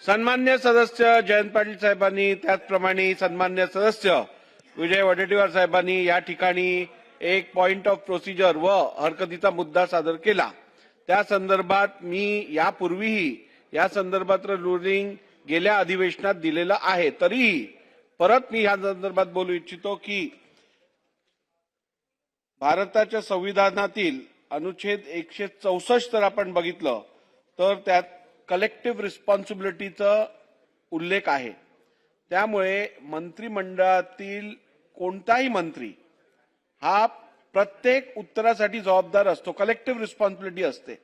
सन्मान्य सदस्य जयंत पाटील साहेबांनी त्याचप्रमाणे सन्मान्य सदस्य विजय वडेट्टीवार साहेबांनी या ठिकाणी एक पॉइंट ऑफ प्रोसिजर व हरकतीचा मुद्दा सादर केला। त्या संदर्भात मी यापूर्वीही या संदर्भातलं रुलिंग गेल्या अधिवेशनात दिलेलं आहे। तरीही परत मी या संदर्भात बोलू इच्छितो की भारताच्या संविधानातील अनुच्छेद 164 जर आपण बघितलं तर त्यात कलेक्टिव्ह रिस्पॉन्सिबिलिटीचा उल्लेख आहे। त्यामुळे मंत्रिमंडळातील कोणताही मंत्री हा प्रत्येक उत्तरासाठी जबाबदार असतो, कलेक्टिव्ह रिस्पॉन्सिबिलिटी असते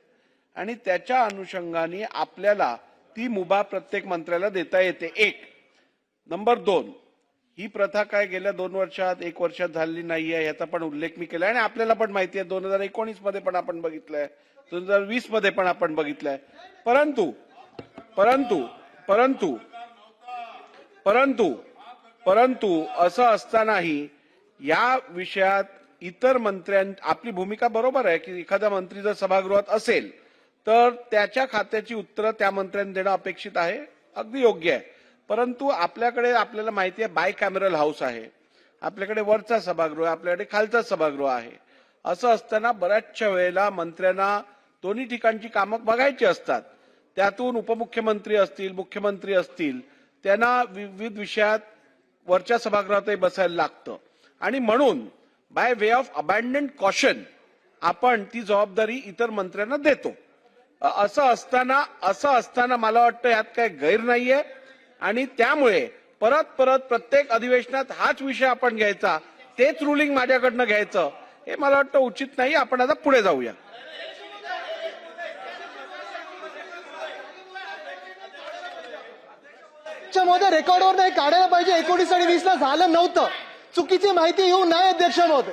आणि त्याच्या अनुषंगाने आपल्याला ती मुभा प्रत्येक मंत्र्याला देता येते। एक नंबर 2, ही प्रथा काय गेल्या 2 वर्षात 1 वर्षात झालेली नाहीये याचा पण उल्लेख मी केला आणि आपल्याला पण माहिती आहे 2019 मध्ये पण आपण बघितलंय, 2020 मध्ये पण आपण बघितलंय। परंतु परंतु परंतु परंतु परंतु असं असतानाही या विषयात इतर मंत्र्यांची आपली भूमिका बरोबर आहे की एखादा मंत्री जर सभागृहात असेल तर त्याच्या खात्याची उत्तरं त्या मंत्र्यांनी देणं अपेक्षित आहे, अगदी योग्य आहे। परंतु आपल्याला माहिती आहे बाय कॅमेरल हाऊस आहे, आपल्याकडे वरचा सभागृह आहे, आपल्याकडे खालचा सभागृह आहे। असं असताना बऱ्याचशा वेळेला मंत्र्यांना दोन्ही ठिकाणची कामं बघायची असतात। त्यातून उपमुख्यमंत्री असतील, मुख्यमंत्री असतील, त्यांना विविध विषयात वरच्या सभागृहातही बसायला लागतं आणि म्हणून बाय वे ऑफ अबॅन्डन्ड कॉशन आपण ती जबाबदारी इतर मंत्र्यांना देतो। असं असताना मला वाटतं यात काही गैर नाहीये आणि त्यामुळे परत प्रत्येक अधिवेशनात हाच विषय आपण घ्यायचा, तेच रुलिंग माझ्याकडनं घ्यायचं हे मला वाटतं उचित नाही। आपण आता पुढे जाऊया। मध्ये रेकॉर्डवर नाही काढायला पाहिजे। 19 आणि 20 ला झालं नव्हतं, चुकीची माहिती येऊ नये। अध्यक्ष महोदय,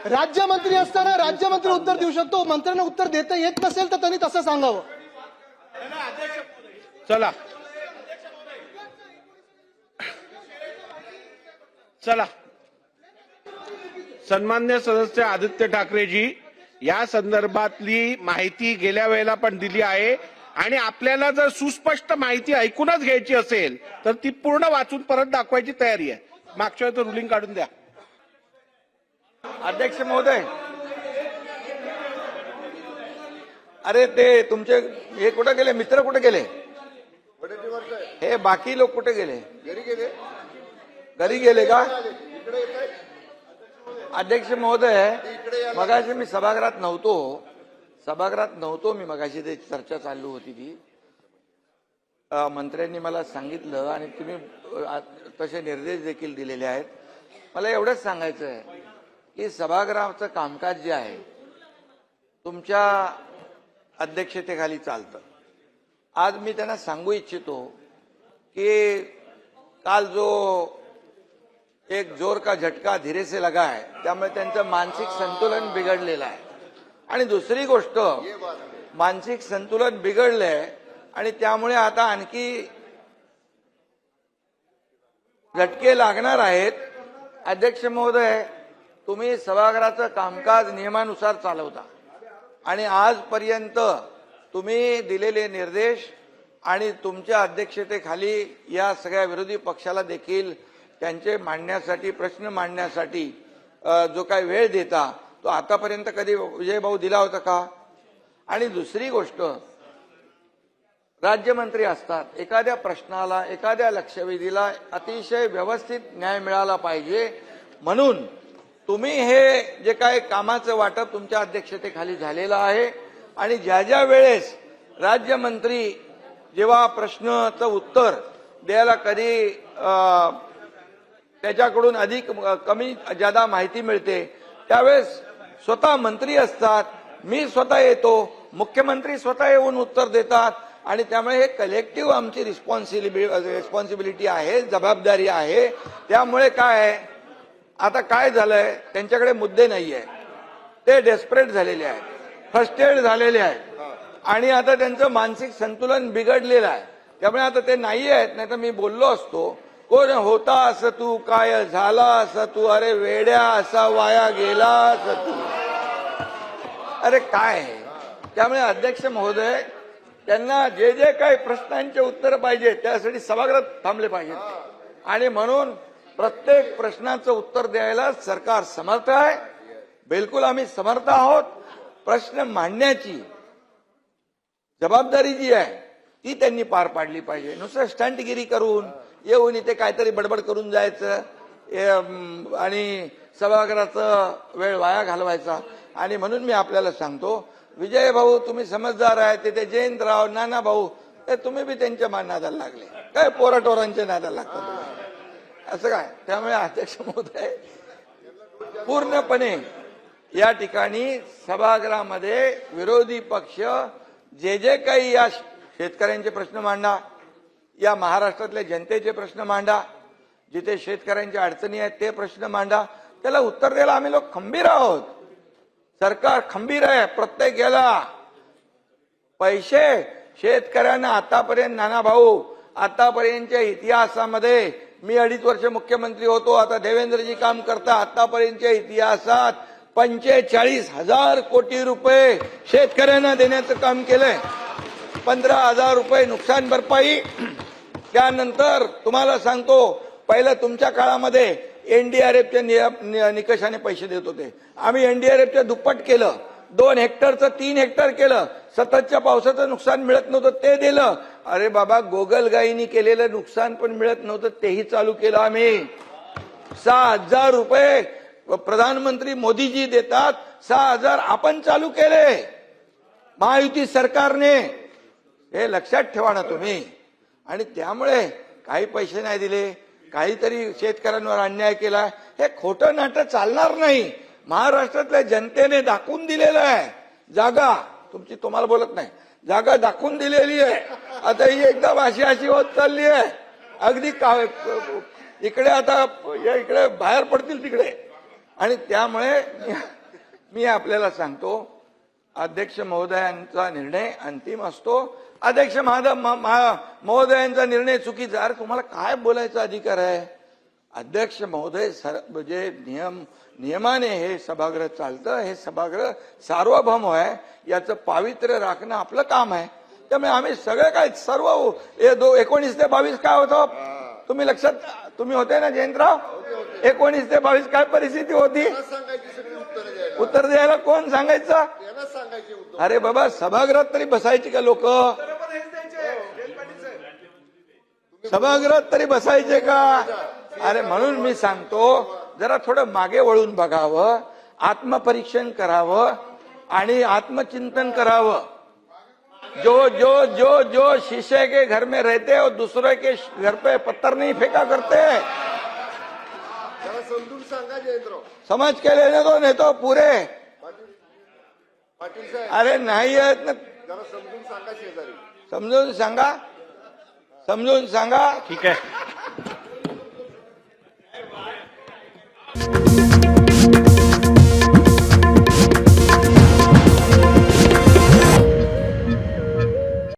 राज्यमंत्री असताना राज्यमंत्री उत्तर देऊ शकतो, मंत्र्यांना उत्तर देता येत नसेल तर त्यांनी तसं सांगावं। चला चला सन्मान्य सदस्य आदित्य ठाकरेजी, या संदर्भातली माहिती गेल्या वेळेला पण दिली आहे आणि आपल्याला जर सुस्पष्ट माहिती ऐकूनच घ्यायची असेल तर ती पूर्ण वाचून परत दाखवायची तयारी आहे। मागच्या वेळेचं रुलिंग काढून द्या। अध्यक्ष महोदय, अरे ते तुमचे हे कुठे गेले, मित्र कुठे गेले, हे बाकी लोक कुठे गेले? घरी गेले का? अध्यक्ष महोदय, मगाशी मी सभागृहात नव्हतो मी मगाशी ते चर्चा चालू होती ती मंत्र्यांनी मला सांगितलं आणि तुम्ही तसे निर्देश देखील दिलेले आहेत। मला एवढंच सांगायचं आहे की सभागृहाचं कामकाज जे आहे तुमच्या अध्यक्षतेखाली चालतं। आज मी त्यांना सांगू इच्छितो की काल जो एक जोर का झटका धीरे से लगा है, त्यामुळे त्यांचं मानसिक संतुलन बिघडलेलं आहे आणि दुसरी गोष्ट मानसिक संतुलन बिघडलंय आणि त्यामुळे आता आणखी झटके लागणार आहेत। अध्यक्ष महोदय, तुम्ही सभागृहाचं कामकाज नियमानुसार चालवता आणि आजपर्यंत तुम्ही दिलेले निर्देश आणि तुमच्या अध्यक्षतेखाली या सगळ्या विरोधी पक्षाला देखील त्यांचे मांडण्यासाठी प्रश्न मांडण्यासाठी जो काही वेळ देता तो आतापर्यंत कधी विजय भाऊ दिला होता का? आणि दुसरी गोष्ट, राज्यमंत्री असतात, एखाद्या प्रश्नाला एखाद्या लक्षवेधीला अतिशय व्यवस्थित न्याय मिळाला पाहिजे म्हणून तुम्ही हे जे काही कामाचं वाटप तुमच्या अध्यक्षतेखाली झालेलं आहे आणि ज्या वेळेस राज्यमंत्री जेव्हा प्रश्नाचं उत्तर द्यायला कधी त्याच्याकडून अधिक कमी जादा माहिती मिळते त्यावेळेस स्वतः मंत्री असतात, मी स्वतः येतो, मुख्यमंत्री स्वतः येऊन उत्तर देतात आणि त्यामुळे हे कलेक्टिव्ह आमची रिस्पॉन्सिबिलिटी आहे, जबाबदारी आहे। त्यामुळे काय आता काय झालंय, त्यांच्याकडे मुद्दे नाहीये, ते डेस्परेट झालेले आहेत, फ्रस्ट्रेट झालेले आहेत आणि आता त्यांचं मानसिक संतुलन बिघडलेलं आहे। त्यामुळे आता ते नाही आहेत, नाही तर मी बोललो असतो, कोण होता असं तू, काय झाला असं तू, अरे वेड्या असा वाया गेला असं तू, अरे काय। त्यामुळे अध्यक्ष महोदय, त्यांना जे जे काही प्रश्नांचे उत्तर पाहिजे त्यासाठी सभागृहात थांबले पाहिजेत आणि म्हणून प्रत्येक प्रश्नाचं उत्तर द्यायला सरकार समर्थ आहे. बिलकुल आम्ही समर्थ आहोत. प्रश्न मांडण्याची जबाबदारी जी आहे ती त्यांनी पार पाडली पाहिजे. नुसतं स्टंटगिरी करून येऊन इथे काहीतरी बडबड करून जायचं आणि सभागृहाचा वेळ वाया घालवायचा. आणि म्हणून मी आपल्याला सांगतो, विजय भाऊ तुम्ही समजदार आहे, तिथे जयंतराव, नाना भाऊ, तुम्ही बी त्यांच्या नादाला लागले काय, पोराटोरांच्या नादाला लागतात असं काय. त्यामुळे अध्यक्ष महोदय पूर्णपणे या ठिकाणी सभागृहामध्ये विरोधी पक्ष जे जे काही या शेतकऱ्यांचे प्रश्न मांडा, या महाराष्ट्रातल्या जनतेचे प्रश्न मांडा, जिथे शेतकऱ्यांच्या अडचणी आहेत ते प्रश्न मांडा, त्याला उत्तर द्यायला आम्ही लोक खंबीर आहोत. सरकार खंबीर आहे. प्रत्येक याला पैसे शेतकऱ्यांना आतापर्यंत, नाना भाऊ, आतापर्यंतच्या इतिहासामध्ये मी 2.5 वर्ष मुख्यमंत्री होतो, आता देवेंद्रजी काम करता, आतापर्यंतच्या इतिहासात 45,000 कोटी रुपये शेतकऱ्यांना देण्याचं काम केलंय. 15,000 रुपये नुकसान भरपाई. त्यानंतर तुम्हाला सांगतो, पहिलं तुमच्या काळामध्ये एनडीआरएफच्या निकषाने पैसे देत होते. आम्ही एनडीआरएफच्या दुप्पट केलं. 2 हेक्टरचं 3 हेक्टर केलं. सततच्या पावसाचं नुकसान मिळत नव्हतं ते दिलं. अरे बाबा, गोगलगाईनी केलेलं नुकसान पण मिळत नव्हतं तेही चालू केलं आम्ही. 6,000 रुपये प्रधानमंत्री मोदीजी देतात, 6,000 आपण चालू केले महायुती सरकारने. हे लक्षात ठेवा ना तुम्ही. आणि त्यामुळे काही पैसे नाही दिले, काहीतरी शेतकऱ्यांवर अन्याय केला, हे खोटं नाटक चालणार नाही. महाराष्ट्रातल्या जनतेने दाखवून दिलेलं आहे. जागा तुमची, तुम्हाला बोलत नाही, जागा दाखवून दिलेली आहे. आता ही एकदम अशी होत चालली आहे. अगदी इकडे आता इकडे बाहेर पडतील तिकडे. आणि त्यामुळे मी आपल्याला सांगतो, अध्यक्ष महोदयांचा निर्णय अंतिम असतो. अध्यक्ष महोदयांचा निर्णय चुकीचा, अरे तुम्हाला काय बोलायचा अधिकार आहे. अध्यक्ष महोदय जे नियमाने हे सभागृह चालतं, हे सभागृह सार्वभौम आहे, याचं पावित्र्य राखणं आपलं काम आहे. त्यामुळे आम्ही सगळे काय सर्व 19 ते 22 काय होतं तुम्ही लक्षात, तुम्ही होते ना जयंतराव, 19 ते 22 काय परिस्थिती होती, उत्तर द्यायला कोण सांगायचं. अरे बाबा, सभागृहात तरी बसायची का लोक, सभागृहात तरी बसायचे का. अरे म्हणून मी सांगतो, जरा थोडं मागे वळून बघावं, आत्मपरीक्षण करावं आणि आत्मचिंतन करावं. जो जो जो जो शीशे के घर में रहते और दूसरे के घर पे पत्थर नहीं फेंका करते. समजून सांगा जयंतराव, समज के लेने दो, नहीं तो पूरे. पाटील साहेब, अरे नाही आहेत ना, जरा समजून सांगा शेजारी. समजून सांगा, समजून सांगा. ठीक आहे.